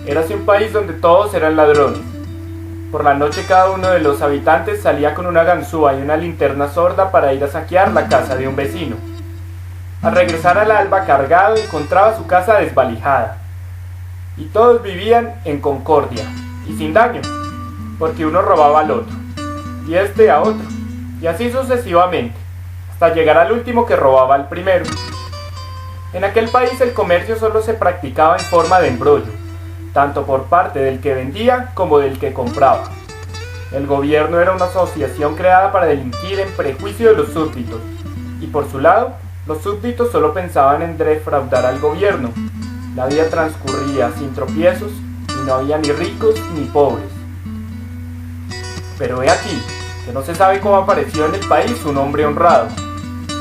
Érase un país donde todos eran ladrones. Por la noche cada uno de los habitantes salía con una ganzúa y una linterna sorda para ir a saquear la casa de un vecino. Al regresar al alba cargado encontraba su casa desvalijada. Y todos vivían en concordia y sin daño, porque uno robaba al otro, y este a otro, y así sucesivamente, hasta llegar al último que robaba al primero. En aquel país el comercio solo se practicaba en forma de embrollo, tanto por parte del que vendía como del que compraba. El gobierno era una asociación creada para delinquir en prejuicio de los súbditos, y por su lado, los súbditos solo pensaban en defraudar al gobierno. La vida transcurría sin tropiezos y no había ni ricos ni pobres. Pero he aquí que no se sabe cómo apareció en el país un hombre honrado.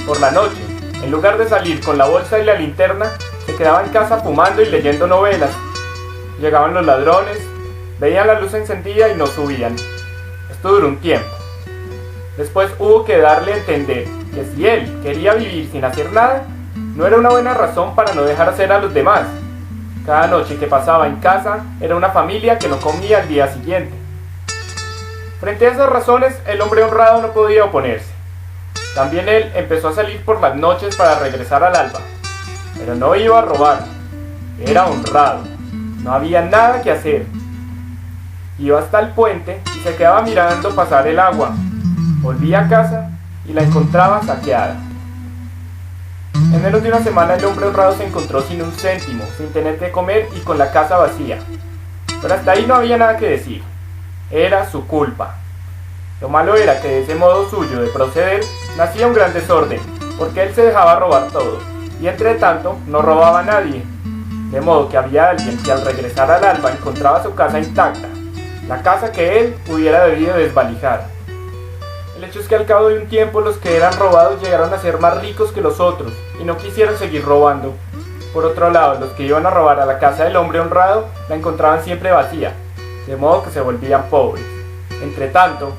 Por la noche, en lugar de salir con la bolsa y la linterna, se quedaba en casa fumando y leyendo novelas. Llegaban los ladrones, veían la luz encendida y no subían. Esto duró un tiempo. Después hubo que darle a entender que si él quería vivir sin hacer nada, no era una buena razón para no dejar hacer a los demás. Cada noche que pasaba en casa era una familia que no comía al día siguiente. Frente a esas razones, el hombre honrado no podía oponerse. También él empezó a salir por las noches para regresar al alba. Pero no iba a robar. Era honrado. No había nada que hacer. Iba hasta el puente y se quedaba mirando pasar el agua. Volvía a casa y la encontraba saqueada. En menos de una semana el hombre honrado se encontró sin un céntimo, sin tener que comer y con la casa vacía. Pero hasta ahí no había nada que decir. Era su culpa. Lo malo era que de ese modo suyo de proceder nacía un gran desorden, porque él se dejaba robar todo, y entre tanto no robaba a nadie. De modo que había alguien que al regresar al alba encontraba su casa intacta, la casa que él hubiera debido desvalijar. El hecho es que al cabo de un tiempo los que eran robados llegaron a ser más ricos que los otros y no quisieron seguir robando. Por otro lado, los que iban a robar a la casa del hombre honrado la encontraban siempre vacía, de modo que se volvían pobres. Entre tanto,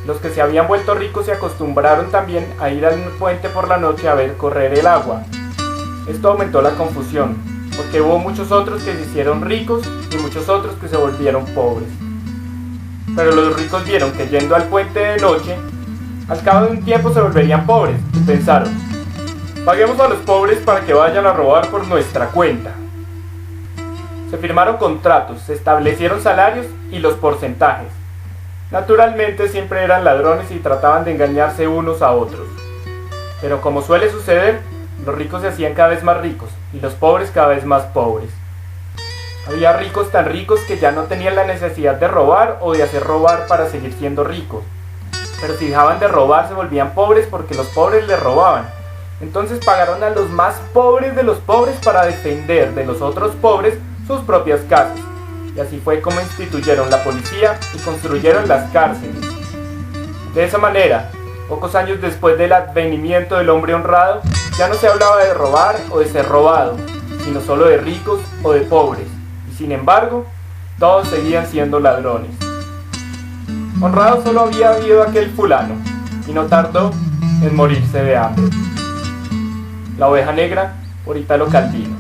los que se habían vuelto ricos se acostumbraron también a ir al puente por la noche a ver correr el agua. Esto aumentó la confusión, porque hubo muchos otros que se hicieron ricos y muchos otros que se volvieron pobres. Pero los ricos vieron que yendo al puente de noche, al cabo de un tiempo se volverían pobres, y pensaron: paguemos a los pobres para que vayan a robar por nuestra cuenta. Se firmaron contratos, se establecieron salarios y los porcentajes. Naturalmente siempre eran ladrones y trataban de engañarse unos a otros. Pero como suele suceder, los ricos se hacían cada vez más ricos y los pobres cada vez más pobres. Había ricos tan ricos que ya no tenían la necesidad de robar o de hacer robar para seguir siendo ricos. Pero si dejaban de robar se volvían pobres porque los pobres les robaban. Entonces pagaron a los más pobres de los pobres para defender de los otros pobres sus propias casas. Y así fue como instituyeron la policía y construyeron las cárceles. De esa manera, pocos años después del advenimiento del hombre honrado, ya no se hablaba de robar o de ser robado, sino solo de ricos o de pobres. Y sin embargo, todos seguían siendo ladrones. Honrado solo había habido aquel fulano, y no tardó en morirse de hambre. La oveja negra, por Italo Calvino.